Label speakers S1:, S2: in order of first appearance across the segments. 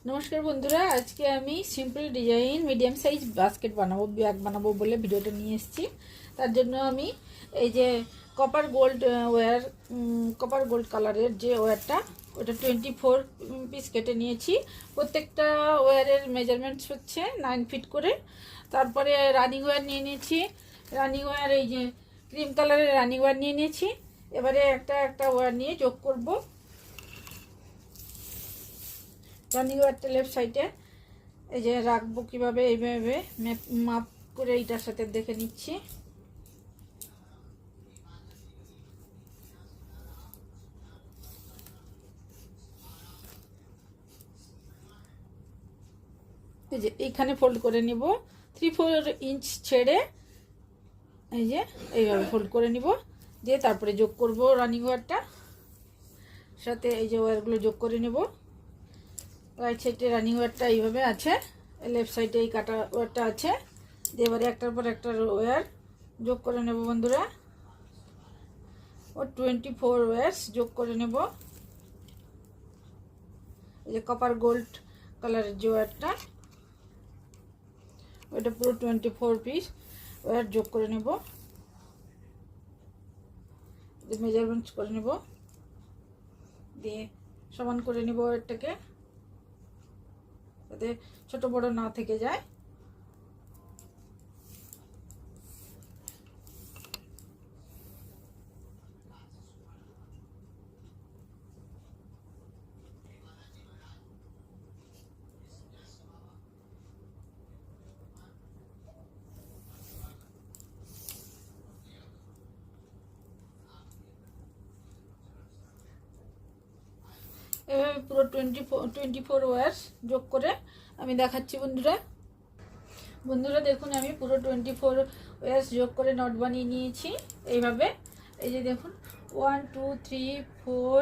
S1: নমস্কার বন্ধুরা, আজকে আমি simple design medium size basket বানাবো, ব্যাগ বানাবো বলে ভিডিওটা নিয়ে এসেছি। তার জন্য আমি এই যে copper gold wire, copper gold কালারের যে ওয়্যারটা, ওটা 24 পিস কেটে নিয়েছি। প্রত্যেকটা ওয়্যারের মেজারমেন্টস হচ্ছে 9 ফিট করে। তারপরে রানিং ওয়্যার নিয়ে নিয়েছি। রানিং ওয়্যার এই যে ক্রিম কালারের রানিং ওয়্যার নিয়ে নিয়েছি। এবারে একটা একটা ওয়্যার নিয়ে যোগ করব। রানিং ওয়্যারটা লেফট সাইডে এই যে রাখবো কীভাবে, এইভাবে মাপ করে এইটার সাথে দেখে নিচ্ছি। এই যে এইখানে ফোল্ড করে নিব, 3-4 ইঞ্চ ছেড়ে এই যে এইভাবে ফোল্ড করে নিব। দিয়ে তারপরে যোগ করব রানিং ওয়্যারটা সাথে এই যে ওয়্যারগুলো যোগ করে নেব। রাইট সাইডে রানিং ওয়্যারটা এইভাবে আছে, লেফট সাইডে এই কাটা ওয়্যারটা আছে। দিয়ে এবারে একটার পর একটা ওয়্যার যোগ করে নেব বন্ধুরা। ও 24 ওয়্যার্স যোগ করে নেব। এই যে কপার গোল্ড কালারের যে ওয়্যারটা, ওইটা পুরো 24 পিস ওয়্যার যোগ করে নেব। মেজারমেন্টস করে নেব, দিয়ে সমান করে নেব ওয়্যারটাকে, যাতে ছোট বড় না থেকে যায়। এভাবে পুরো 24 ওয়্যার্স যোগ করে আমি দেখাচ্ছি বন্ধুরা। দেখুন, আমি পুরো 24 ওয়্যার্স যোগ করে নট বানিয়ে নিয়েছি এইভাবে। এই যে দেখুন, 1 2 3 4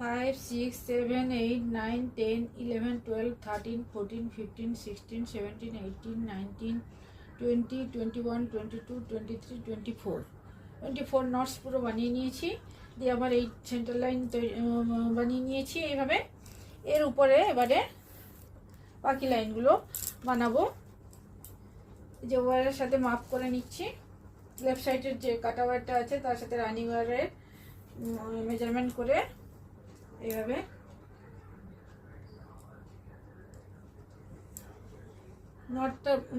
S1: 5 6 7 8 9 10 11 12 13 14 15 16 17 18 19 20 21 22 23 24 নটস পুরো বানিয়ে নিয়েছি। দিয়ে আবার এই সেন্টার লাইন বানিয়ে নিয়েছি এইভাবে। এর উপরে এবারে বাকি লাইনগুলো বানাবো। যে ওয়্যারের সাথে মাপ করে নিচ্ছি, লেফট সাইডের যে কাটা ওয়্যারটা আছে তার সাথে রানিং ওয়্যারের মেজারমেন্ট করে এইভাবে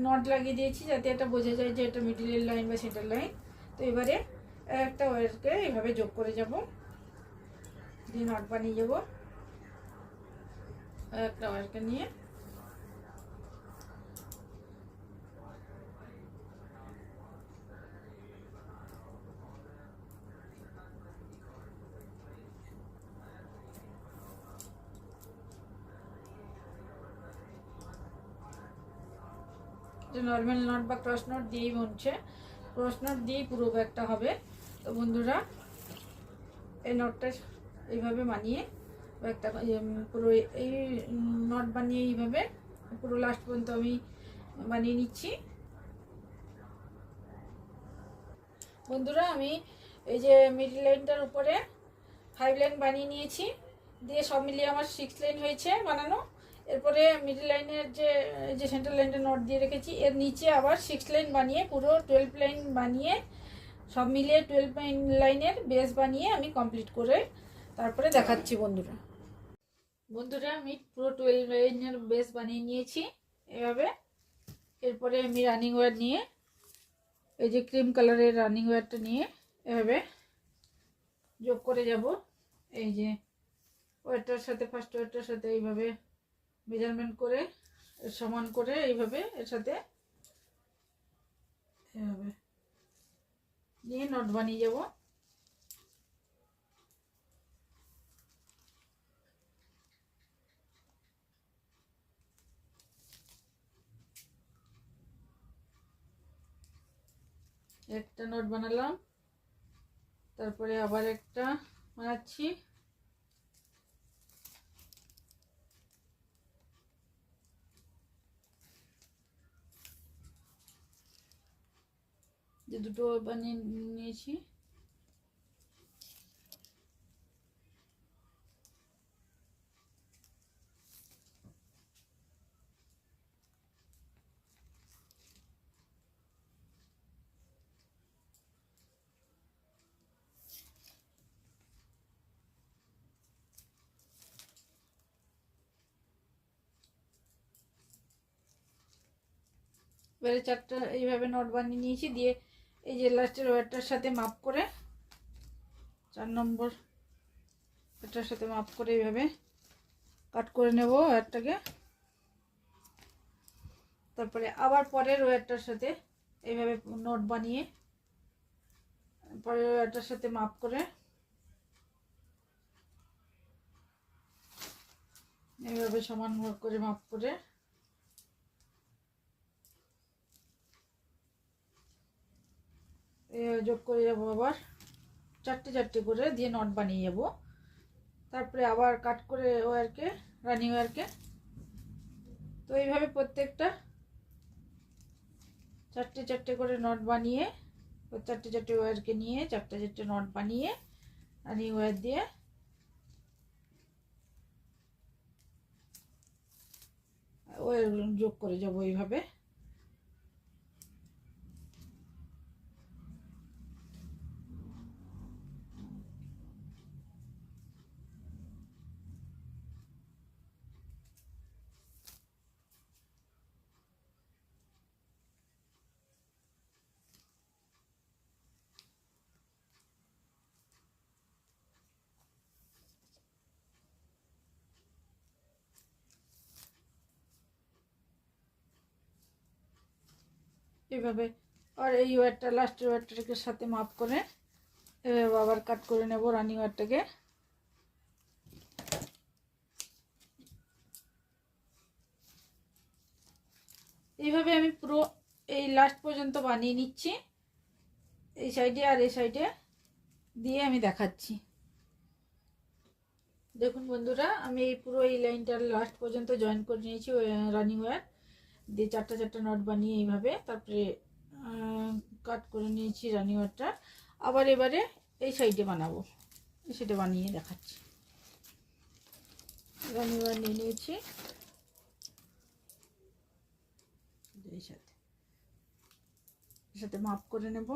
S1: নট লাগিয়ে দিয়েছি, যাতে এটা বোঝা যায় যে এটা মিডিলের লাইন বা সেন্টার লাইন। তো এবারে একটা ওয়্যারকে এইভাবে যোগ করে যাব, দিয়ে নট বানিয়ে যাব একটা ওয়্যারকে নিয়ে। নর্মাল নট বা ক্রস নট দিয়েই বুনছে, ক্রস নট দিয়েই পুরো ব্যাগটা হবে। তো বন্ধুরা, এই নটটা এইভাবে বানিয়ে ব্যাগটা পুরো এই নট বানিয়ে এইভাবে পুরো লাস্ট পর্যন্ত আমি বানিয়ে নিচ্ছি বন্ধুরা। আমি এই যে মিডল লাইনটার উপরে 5 লাইন বানিয়ে নিয়েছি, দিয়ে সব মিলিয়ে আমার 6 লাইন হয়েছে বানানো। এরপরে মিডল লাইনের যে সেন্টার লাইনটা নট দিয়ে রেখেছি, এর নিচে আবার 6 লাইন বানিয়ে পুরো 12 লাইন বানিয়ে সব মিলিয়ে 12 লাইনের বেস বানিয়ে আমি কমপ্লিট করে তারপরে দেখাচ্ছি বন্ধুরা আমি পুরো 12 লাইনের বেস বানিয়ে নিয়েছি এভাবে। এরপরে আমি রানিং ওয়্যার নিয়ে, এই যে ক্রিম কালারের রানিং ওয়্যারটা নিয়ে এভাবে যোগ করে যাব। এই যে ওয়্যারটার সাথে ফার্স্ট ওয়্যারটার সাথে এইভাবে মেজারমেন্ট করে সমান করে এইভাবে এর সাথে এভাবে নিয়ে নট বানিয়ে যাব। একটা নট বানালাম, তারপরে আবার একটা বানাচ্ছি। যে দুটো বানিয়ে নিয়েছি, এবারে 4টা এইভাবে নট বানিয়ে নিয়েছি, দিয়ে এই যে লাস্টের ওয়্যারটার সাথে মাপ করে 4 নম্বর এটার সাথে মাপ করে এইভাবে কাট করে নেব ওয়্যারটাকে। তারপরে আবার পরের ওয়্যারটার সাথে এইভাবে নট বানিয়ে পরের ওয়্যারটার সাথে মাপ করে এইভাবে সমান করে মাপ করে যোগ করে যাব। আবার 4টে করে দিয়ে নট বানিয়ে যাব। তারপরে আবার কাট করে ওয়্যারকে, রানিং ওয়্যারকে। তো এইভাবে প্রত্যেকটা 4টে করে নট বানিয়ে 4টে ওয়্যারকে নিয়ে 4টে নট বানিয়ে রানিং ওয়্যার দিয়ে ওয়্যার যোগ করে যাব এইভাবে। এইভাবে আর এই ওয়্যারটা লাস্টের ওয়্যারটাকে সাথে মাপ করে এভাবে আবার কাট করে নেব রানিং ওয়্যারটাকে। এইভাবে আমি পুরো এই লাস্ট পর্যন্ত বানিয়ে নিচ্ছি, এই সাইডে আর এই সাইডে দিয়ে আমি দেখাচ্ছি। দেখুন বন্ধুরা, আমি এই পুরো এই লাইনটার লাস্ট পর্যন্ত জয়েন করে নিয়েছি রানিং ওয়্যার দিয়ে 4টা নট বানিয়ে এইভাবে। তারপরে কাট করে নিয়েছি রানিং ওয়্যারটা। আবার এবারে এই সাইডে বানাবো, এই সাইডে বানিয়ে দেখাচ্ছি। রানিং ওয়্যার নিয়ে নিয়েছি, এই সাথে মাপ করে নেব।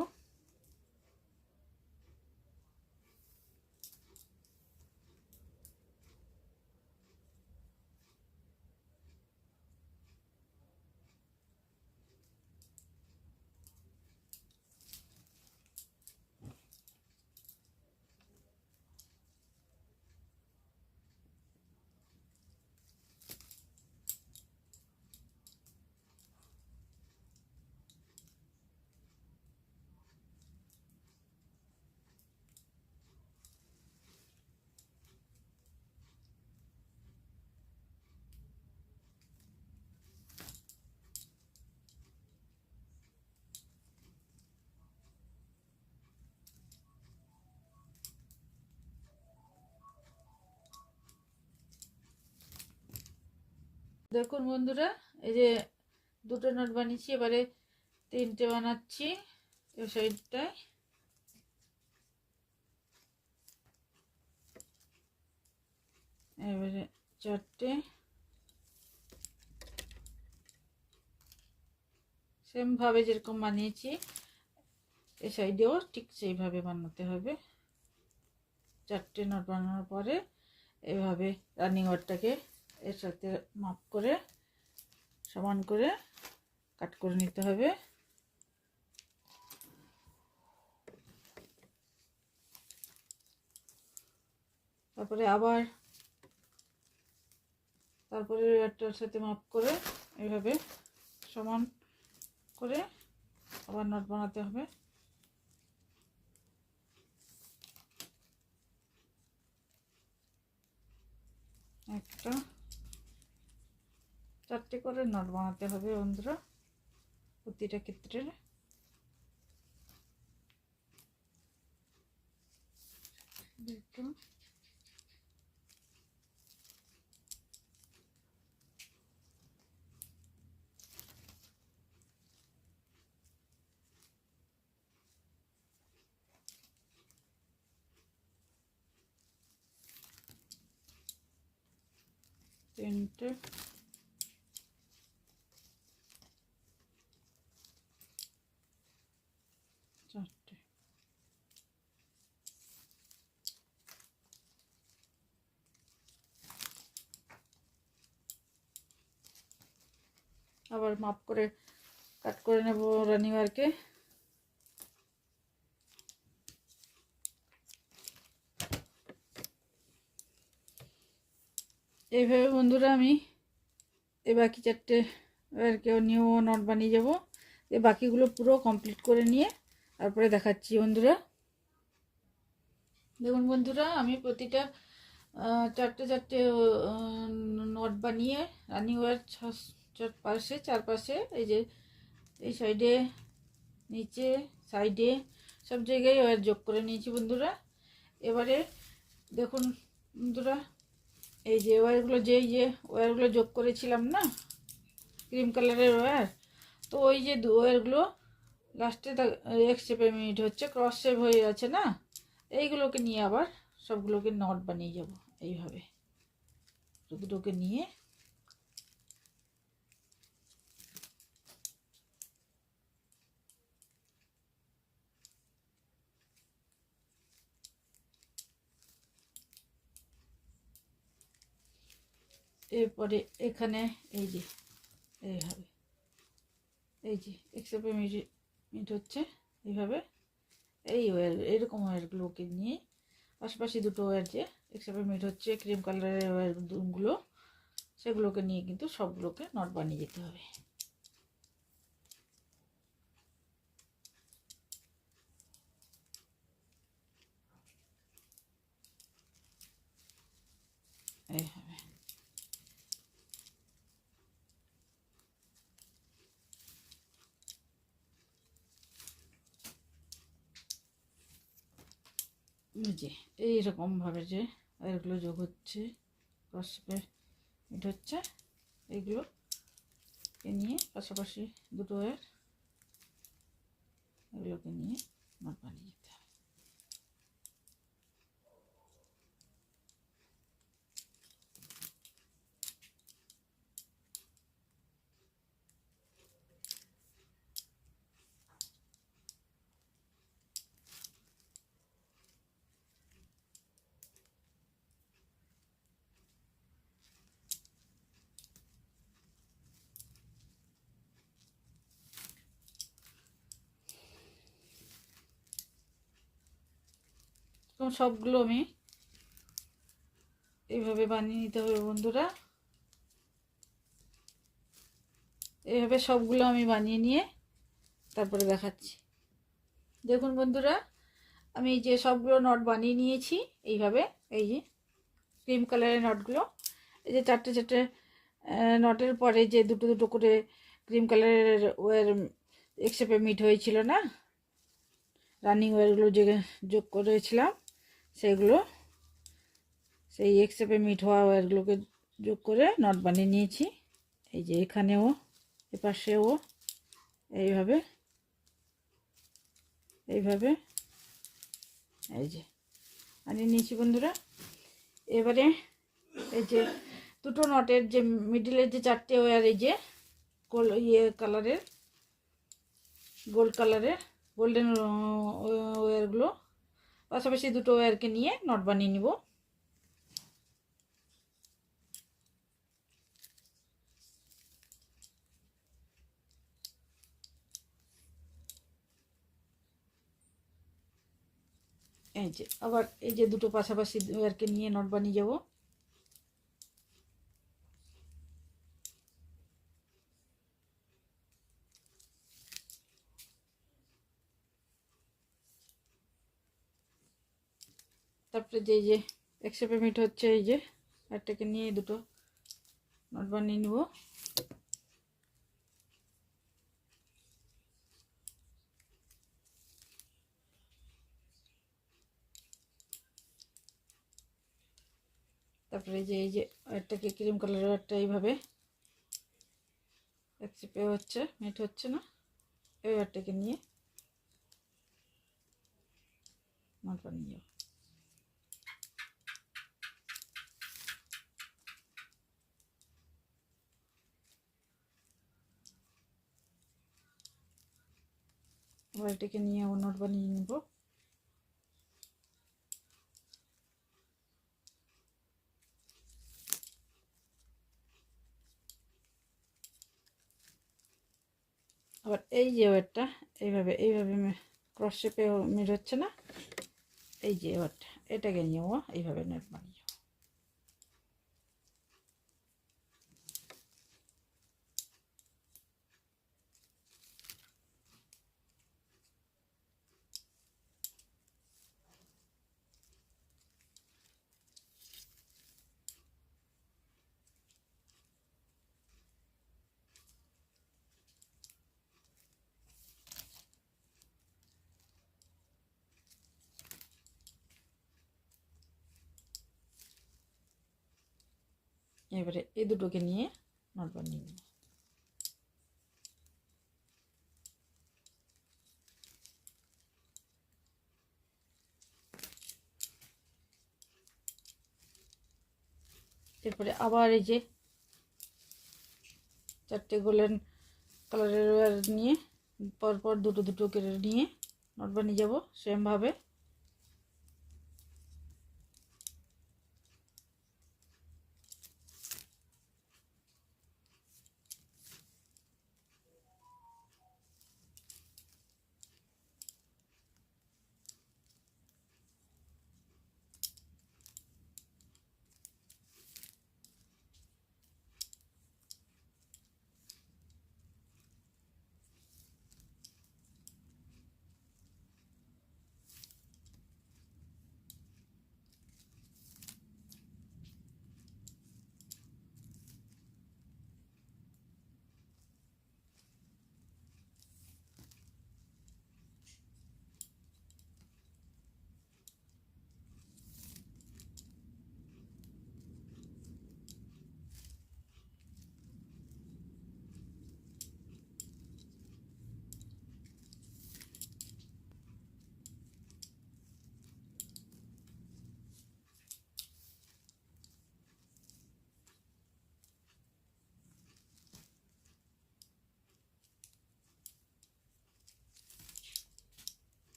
S1: দেখুন বন্ধুরা, এই যে 2টো নট বানিয়েছি, এবারে 3টে বানাচ্ছি এই সাইডটায়। এবারে 4টে সেম ভাবে যেরকম বানিয়েছি এই সাইডেও ঠিক সেইভাবে বানাতে হবে। 4টে নট বানানোর পরে এভাবে রানিং ওয়্যারটাকে এর সাথে মাপ করে সমান করে কাট করে নিতে হবে। তারপরে আবার ওয়্যারটার সাথে মাপ করে এইভাবে সমান করে আবার নট বানাতে হবে। একটা 4টে করে নট বানাতে হবে বন্ধুরা প্রতিটা ক্ষেত্রে। দেখুন তিনটে চারটে। আবার মাপ করে কাট করে নেব রানিং ওয়্যারকে। এইভাবে বন্ধুরা আমি এই বাকি 4টে ওয়্যারকেও নিয়েও নট বানিয়ে যাব। এই বাকিগুলো পুরো কমপ্লিট করে নিয়ে তারপরে দেখাচ্ছি বন্ধুরা। দেখুন বন্ধুরা, আমি প্রতিটা 4টে নট বানিয়ে রানিং ওয়্যার চারপাশে এই যে এই সাইডে, নিচে, সাইডে সব জায়গায় ওয়্যার যোগ করে নিয়েছি বন্ধুরা। এবারে দেখুন বন্ধুরা, এই যে ওয়্যারগুলো ওয়্যারগুলো যোগ করেছিলাম না, ক্রিম কালারের ওয়্যার, তো ওই যে ওয়্যারগুলো লাস্টে এক্স শেপে মিট হচ্ছে, ক্রস শেপ হয়ে আছে না, এইগুলোকে নিয়ে আবার সবগুলোকে নট বানিয়ে যাব। এইভাবে দুটোকে নিয়ে এরপরে এখানে এই যে এইভাবে এই যে এক্সেপে মিট হচ্ছে এইভাবে, এই ওয়্যার এরকম ওয়্যারগুলোকে নিয়ে পাশাপাশি দুটো ওয়্যার যে এক্সেপে মিট হচ্ছে ক্রিম কালারের ওয়্যারগুলো, সেগুলোকে নিয়ে কিন্তু সবগুলোকে নট বানিয়ে যেতে হবে। এইভাবে যে এইরকমভাবে যে ওয়্যারগুলো যোগ হচ্ছে, ক্রস শেপে মিট হচ্ছে, এইগুলোকে নিয়ে পাশাপাশি দুটো ওয়্যার এগুলোকে নিয়ে নট বানিয়ে যেতে হবে। সবগুলো আমি এইভাবে বানিয়ে নিতে হবে বন্ধুরা। এইভাবে সবগুলো আমি বানিয়ে নিয়ে তারপরে দেখাচ্ছি। দেখুন বন্ধুরা, আমি যে সবগুলো নট বানিয়ে নিয়েছি এইভাবে, এই যে ক্রিম কালারের নটগুলো, এই যে 4টে নটের পরে যে দুটো দুটো করে ক্রিম কালারের ওয়্যার একশেপে মিট হয়েছিল না, রানিং ওয়্যারগুলো যে যোগ করেছিলাম, সেগুলো সেই একশেপে মিট হওয়া ওয়্যারগুলোকে যোগ করে নট বানিয়ে নিয়েছি। এই যে এখানেও, এপাশেও এইভাবে এইভাবে এই যে বানিয়ে নিয়েছি বন্ধুরা। এবারে এই যে দুটো নটের যে মিডিলের যে 4টে ওয়্যার, এই যে কালারের গোল্ডেন ওয়্যারগুলো পাশাপাশি দুটো ওয়্যারকে নিয়ে নট বানিয়ে নিব। এই যে আবার এই যে দুটো পাশাপাশি ওয়্যারকে নিয়ে নট বানিয়ে যাব। তারপরে যে একশেপে মিট হচ্ছে, এই যে একটাকে নিয়ে দুটো নট বানিয়ে নিব। তারপরে এই যে একটাকে ক্রিম কালারের একটা এইভাবে একশেপে হচ্ছে, মিট হচ্ছে না, এই একটাকে নিয়ে নট বানিয়ে যাব। এবার এটাকে নিয়ে আবার নট বানিয়ে নিব। আবার এই যে ওয়ারটা এইভাবে ক্রস শেপে মিট হচ্ছে না, এই যে ওয়ারটা এটাকে নিয়েও এইভাবে নেট বানিয়ে যাবো। এবারে এই দুটোকে নিয়ে নট বানিয়ে নেব। এরপরে আবার এই যে চারটে গোল্ডেন কালারের ওয়্যার নিয়ে পরপর দুটো দুটো করে নিয়ে নট বানিয়ে যাব সেমভাবে।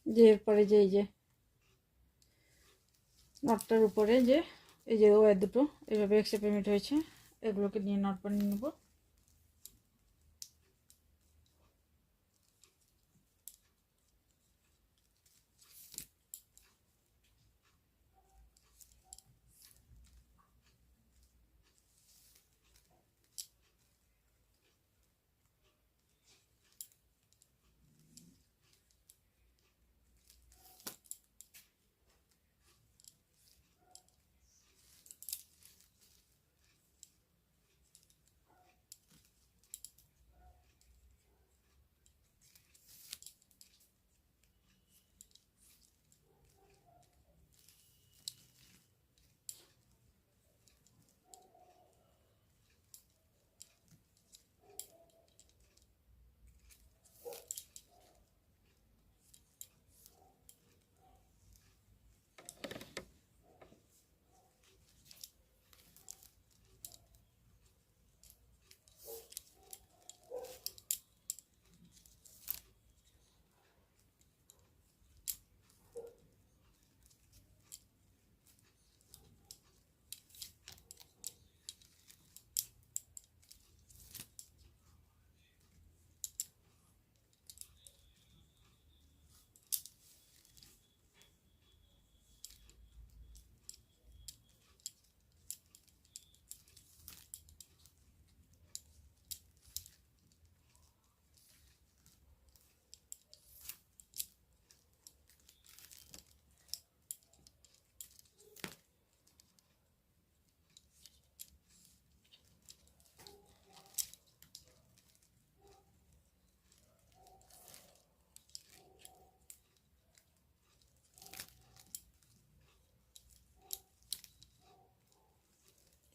S1: যে এরপরে যে এই যে নটটার উপরে যে এই যে ওয়্যার দুটো এইভাবে এক্সট্রা পেমেন্ট হয়েছে, এগুলোকে নিয়ে নট বানিয়ে নেব।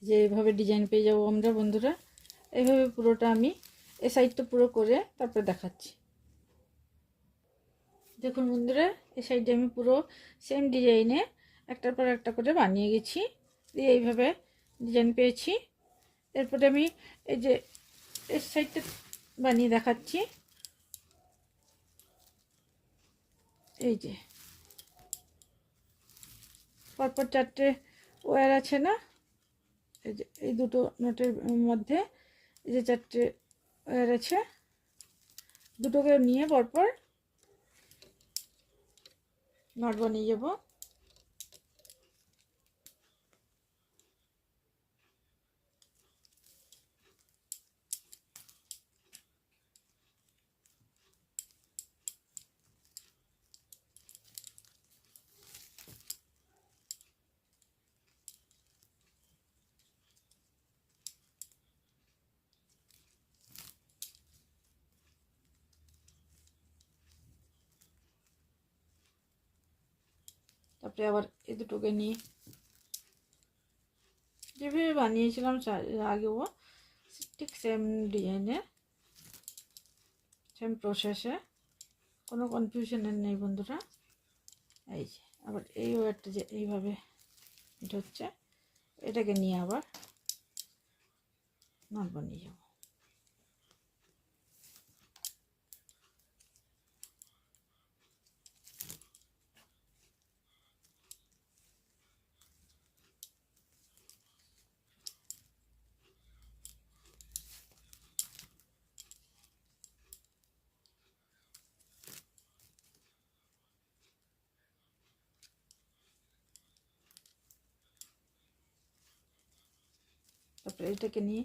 S1: যে এইভাবে ডিজাইন পেয়ে যাবো আমরা বন্ধুরা। এইভাবে পুরোটা আমি এ সাইডটা পুরো করে তারপরে দেখাচ্ছি। দেখুন বন্ধুরা, এই সাইডে আমি পুরো সেম ডিজাইনে একটার পর একটা করে বানিয়ে গেছি, দিয়ে এইভাবে ডিজাইন পেয়েছি। এরপরে আমি এই যে এই সাইডটা বানিয়ে দেখাচ্ছি। এই যে পরপর 4টে ওয়্যার আছে না, এই যে এই দুটো নটের মধ্যে এই যে 4টে ওয়্যার আছে, দুটোকে নিয়ে পরপর নট বানিয়ে যাব। তারপরে আবার এই দুটোকে নিয়ে যেভাবে বানিয়েছিলাম আগেও ঠিক সেম ডিজাইনে সেম প্রসেসে, কোনো কনফিউশনের নেই বন্ধুরা। এই যে আবার এই ওয়্যারটা যে এইভাবে এটা হচ্ছে, এটাকে নিয়ে আবার নট বানিয়ে যাব। তারপরে এটাকে নিয়ে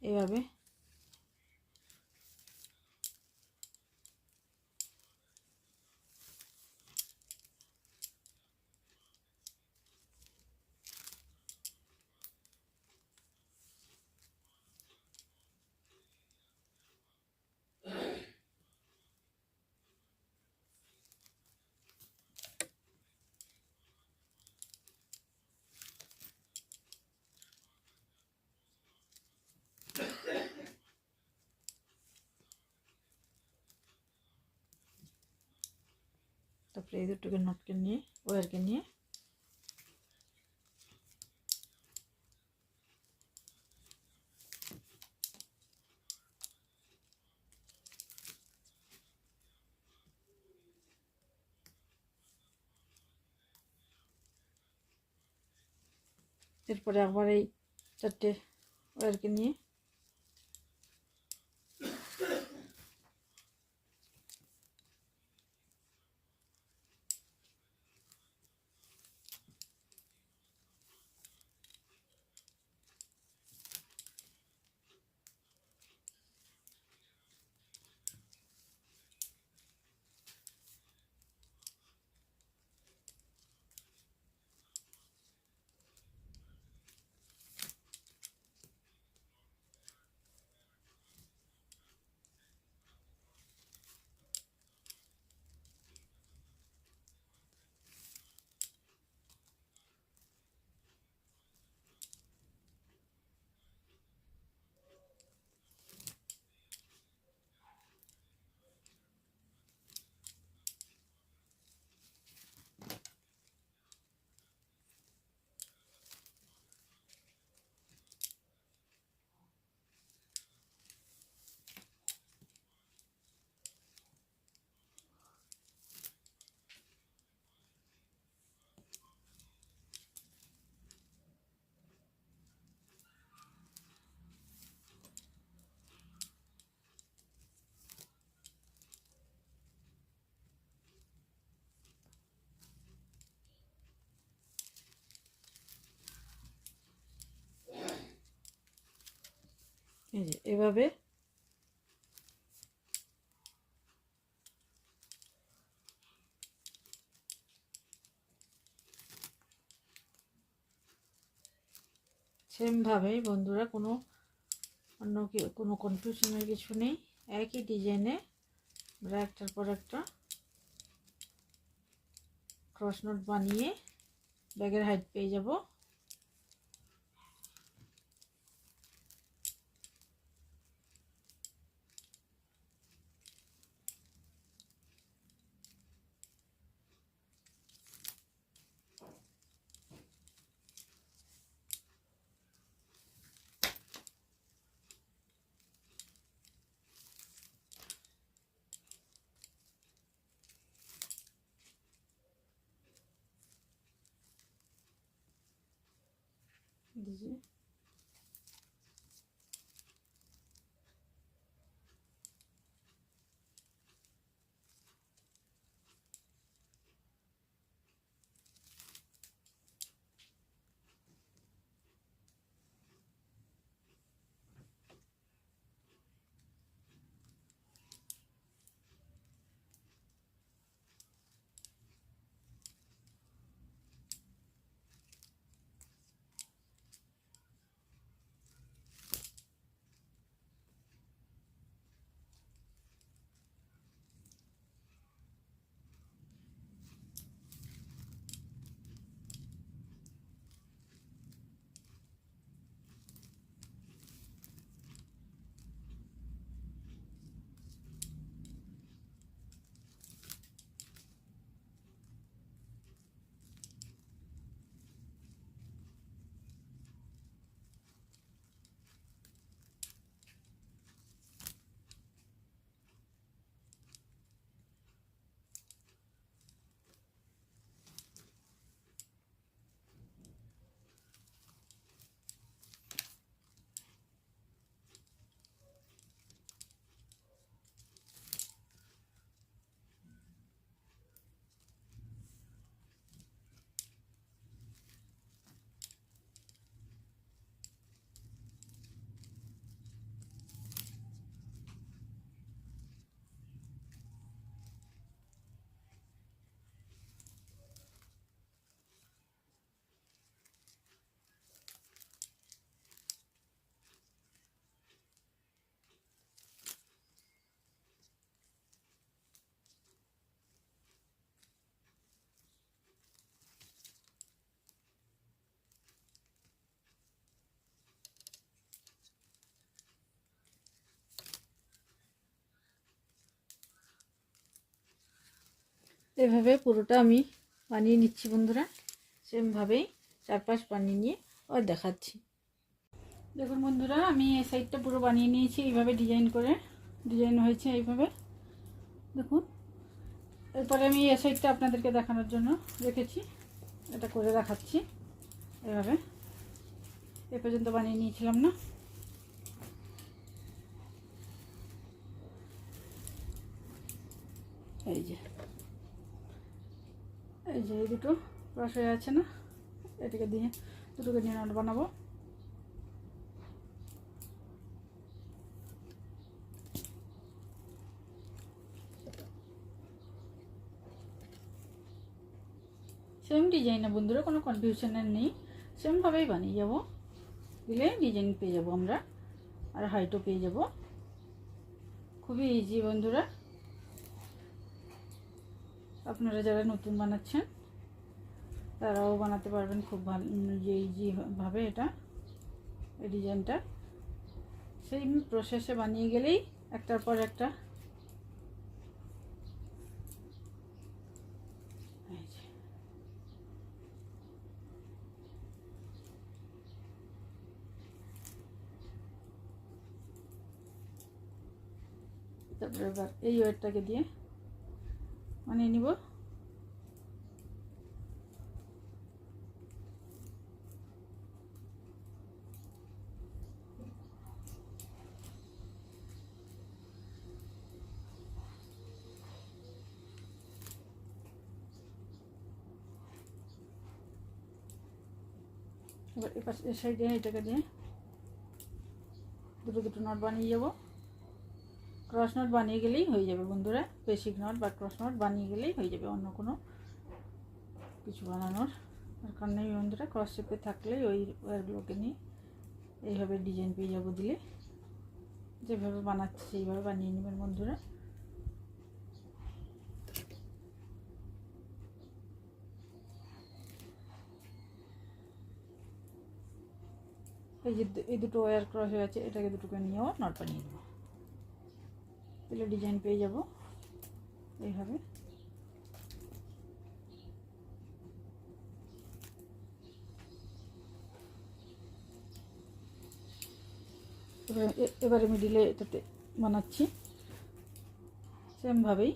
S1: এইভাবে তারপরে এই দুটোকে নটকে নিয়ে ওয়্যারকে নিয়ে এরপরে আবার এই 4টে ওয়্যারকে নিয়ে এই যে এভাবে সেমভাবেই বন্ধুরা, কোনো অন্য কোনো কনফিউশনের কিছু নেই। একই ডিজাইনে আমরা একটার পর একটা ক্রস নোট বানিয়ে ব্যাগের হাইট পেয়ে যাব। दीजिए। এভাবে পুরোটা আমি বানিয়ে নিচ্ছি বন্ধুরা। সেমভাবেই চারপাশ বানিয়ে নিয়ে আর দেখাচ্ছি। দেখুন বন্ধুরা, আমি এই সাইডটা পুরো বানিয়ে নিয়েছি এইভাবে ডিজাইন হয়েছে এইভাবে দেখুন। এরপরে আমি এই সাইডটা আপনাদেরকে দেখানোর জন্য রেখেছি, এটা করে দেখাচ্ছি। এভাবে এ পর্যন্ত বানিয়ে নিয়েছিলাম না, এই যে এই দুটো ব্রাশ হয়ে আছে না, এটাকে দিয়ে দুটোকে নিয়ে নট বানাবো। সেম ডিজাইন না বন্ধুরা, কোনো কনফিউশনের নেই, সেমভাবেই বানিয়ে যাব। দিলে ডিজাইন পেয়ে যাব আমরা, আর হাইটও পেয়ে যাব। খুবই ইজি বন্ধুরা, আপনারা যারা নতুন বানাচ্ছেন তারাও বানাতে পারবেন খুব ভালো ইজিভাবে। এটা এই ডিজাইনটা সেই প্রসেসে বানিয়ে গেলেই একটার পর একটা তারপরে এবার এই ওয়েটটাকে দিয়ে বানিয়ে নিব। এবার এপাশ এর সাইডে এটাকে দিয়ে দুটো নট বানিয়ে যাব। ক্রস নট বানিয়ে গেলেই হয়ে যাবে বন্ধুরা, বেসিক নট বা ক্রস নট বানিয়ে গেলেই হয়ে যাবে, অন্য কোনো কিছু বানানোর দরকার নেই বন্ধুরা। ক্রস শেপে থাকলেই ওই ওয়্যারগুলোকে নিয়ে এইভাবে ডিজাইন পেয়ে যাবো। দিলে যেভাবে বানাচ্ছি সেইভাবে বানিয়ে নেবেন বন্ধুরা। এই যে এই দুটো ওয়্যার ক্রস হয়ে আছে, এটাকে দুটোকে নিয়েও নট বানিয়ে দেবো, তাহলে ডিজাইন পেয়ে যাব এইভাবে। এবারে মিডিলে এটাতে বানাচ্ছি সেমভাবেই।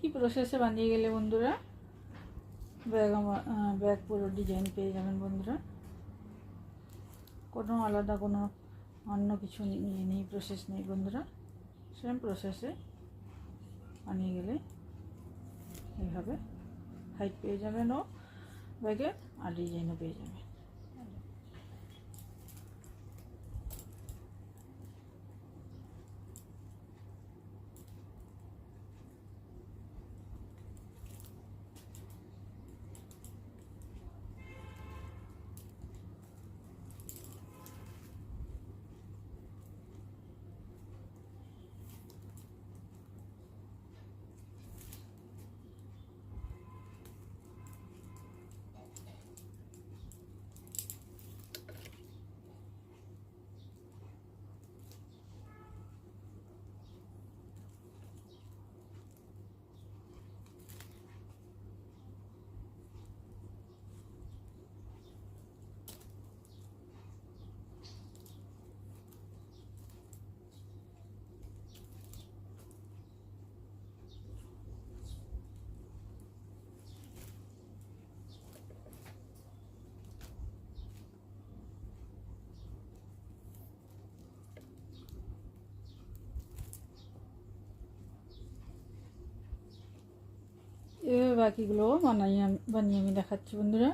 S1: একই প্রসেসে বানিয়ে গেলে বন্ধুরা ব্যাগ পুরো ডিজাইন পেয়ে যাবেন বন্ধুরা। কোনো আলাদা কোনো অন্য কিছু নেই, প্রসেস নেই বন্ধুরা। সেম প্রসেসে বানিয়ে গেলে এইভাবে হাইট পেয়ে যাবেন ও ব্যাগের, আর ডিজাইনও পেয়ে যাবেন। এভাবে বাকিগুলো বানিয়ে আমি দেখাচ্ছি বন্ধুরা।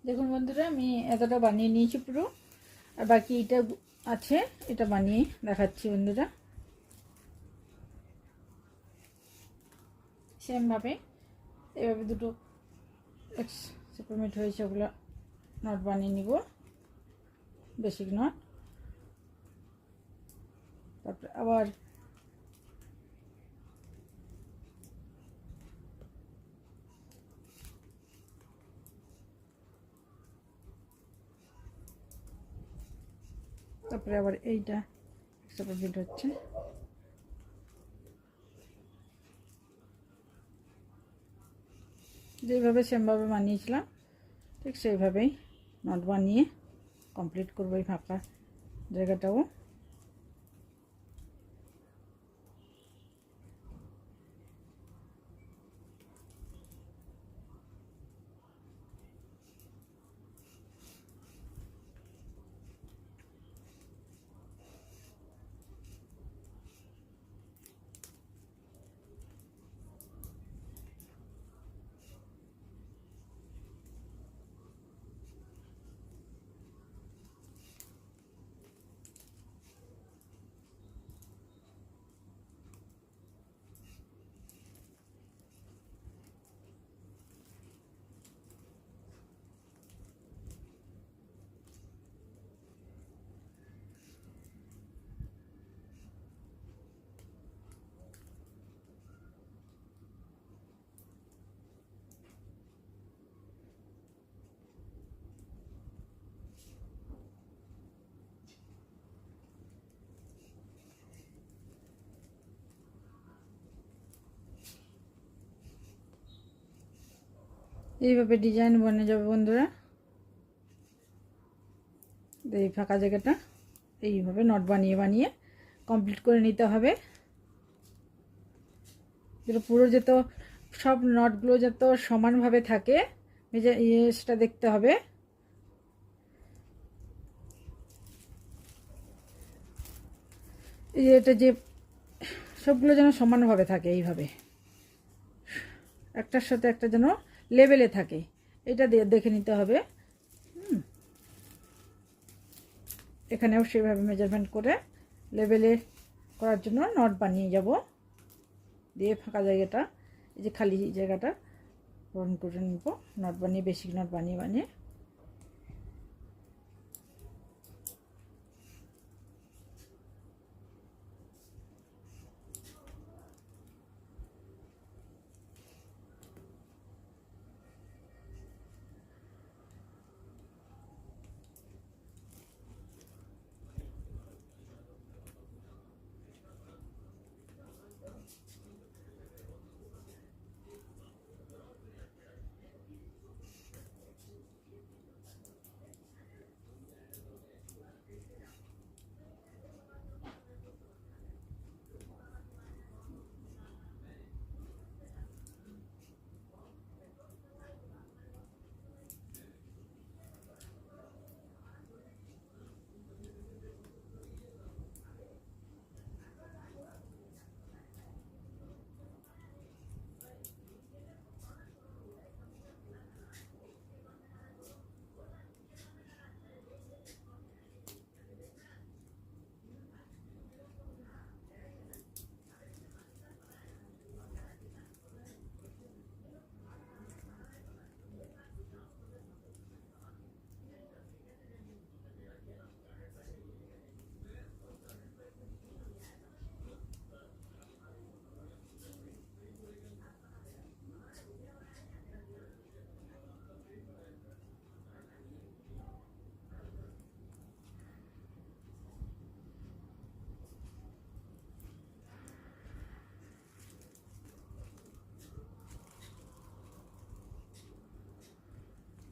S1: দেখুন বন্ধুরা, আমি এতটা বানিয়ে নিয়েছি পুরো, আর বাকি এটা আছে, এটা বানিয়ে দেখাচ্ছি বন্ধুরা। সেমভাবে এভাবে দুটো সেপারেট হয়েছে, ওগুলো নট বানিয়ে নিব, বেসিক নট। তারপরে আবার এইটা সেপারেট হচ্ছে। যেভাবে সেমভাবে বানিয়েছিলাম ঠিক সেইভাবেই নট বানিয়ে কমপ্লিট করবো এই ফাঁকা জায়গাটাও। এইভাবে ডিজাইন বনে যাবে বন্ধুরা। এই ফাঁকা জায়গাটা এইভাবে নট বানিয়ে বানিয়ে কমপ্লিট করে নিতে হবে। যেটা পুরো যত সব নটগুলো যত সমানভাবে থাকে সেটা দেখতে হবে। এই যে এটা যে সবগুলো যেন সমানভাবে থাকে, এইভাবে একটার সাথে একটা যেন লেভেলে থাকে, এটা দেখে নিতে হবে। এখানেও সেভাবে মেজারমেন্ট করে লেভেলে করার জন্য নট বানিয়ে যাব, দিয়ে ফাঁকা জায়গাটা এই যে খালি জায়গাটা পূরণ করে নিব নট বানিয়ে, বেসিক নট বানিয়ে বানিয়ে।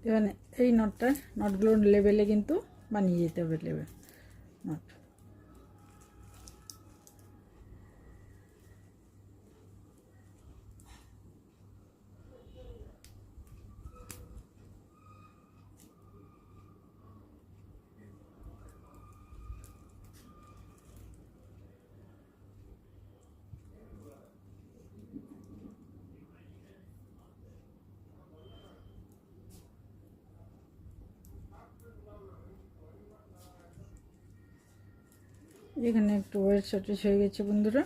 S1: এখানে এই নটগুলো লেভেলে কিন্তু বানিয়ে যেতে হবে, লেভেল নট। এখানে একটু ওয়েট শর্টেজ হয়ে গেছে বন্ধুরা।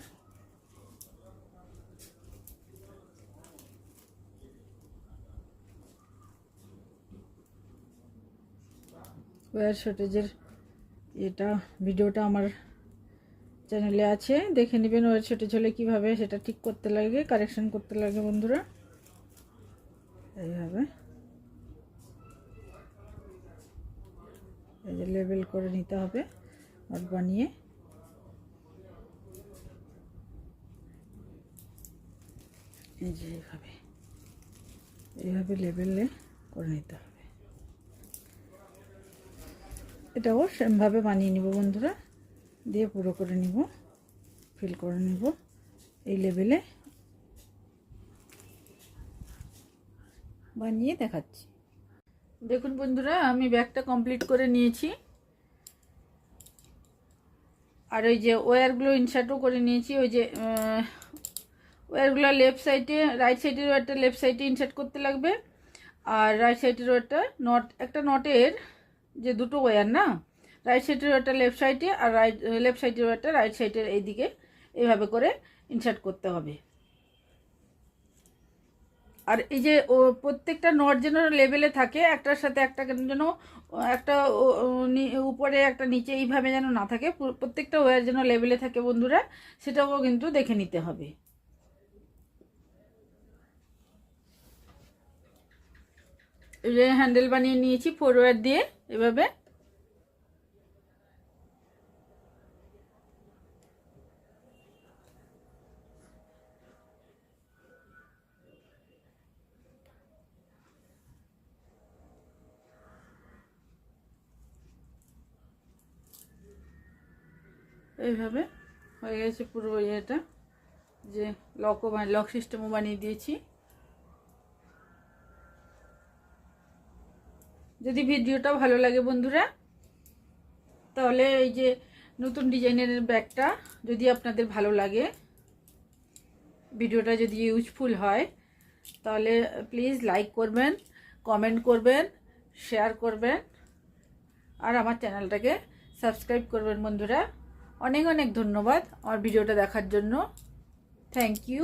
S1: ওয়্যার শর্টেজের এটা ভিডিওটা আমার চ্যানেলে আছে, দেখে নেবেন ওয়্যার শর্টেজ হলে কীভাবে সেটা ঠিক করতে লাগে, কারেকশন করতে লাগে বন্ধুরা। এইভাবে এই যে লেবেল করে নিতে হবে নট বানিয়ে। এই যে এইভাবে লেবেলে করে নিতে হবে। এটাও সেমভাবে বানিয়ে নিব বন্ধুরা, দিয়ে পুরো করে নিব, ফিল করে নিব এই লেবেলে বানিয়ে দেখাচ্ছি। দেখুন বন্ধুরা, আমি ব্যাগটা কমপ্লিট করে নিয়েছি, আর ওই যে ওয়্যারগুলো ইনসার্টও করে নিয়েছি। ওই যে ওয়্যারগুলো লেফট সাইডে, রাইট সাইডের ওয়্যারটা লেফট সাইডে ইনসার্ট করতে লাগবে, আর রাইট সাইডের ওয়্যারটা একটা নটের যে দুটো ওয়্যার না, রাইট সাইডের ওয়্যারটা লেফট সাইডে আর লেফট সাইডের ওয়্যারটা রাইট সাইডের এইদিকে এইভাবে করে ইনসার্ট করতে হবে। আর এই যে প্রত্যেকটা নট যেন লেভেলে থাকে, একটার সাথে একটা যেন, একটা উপরে একটা নিচে এইভাবে যেন না থাকে, প্রত্যেকটা ওয়্যার যেন লেভেলে থাকে বন্ধুরা, সেটাও কিন্তু দেখে নিতে হবে। এই যে হ্যান্ডেল বানিয়ে নিয়েছি 4 ওয়্যার দিয়ে এভাবে। এইভাবে হয়ে গেছে পুরো ইয়েটা, যে লক সিস্টেমও বানিয়ে দিয়েছি। যদি ভিডিওটা ভালো লাগে বন্ধুরা, তাহলে এই যে নতুন ডিজাইনের ব্যাগটা যদি আপনাদের ভালো লাগে, ভিডিওটা যদি ইউজফুল হয়, তাহলে প্লিজ লাইক করবেন, কমেন্ট করবেন, শেয়ার করবেন, আর আমার চ্যানেলটাকে সাবস্ক্রাইব করবেন বন্ধুরা। অনেক অনেক ধন্যবাদ আমার ভিডিওটা দেখার জন্য। Thank you.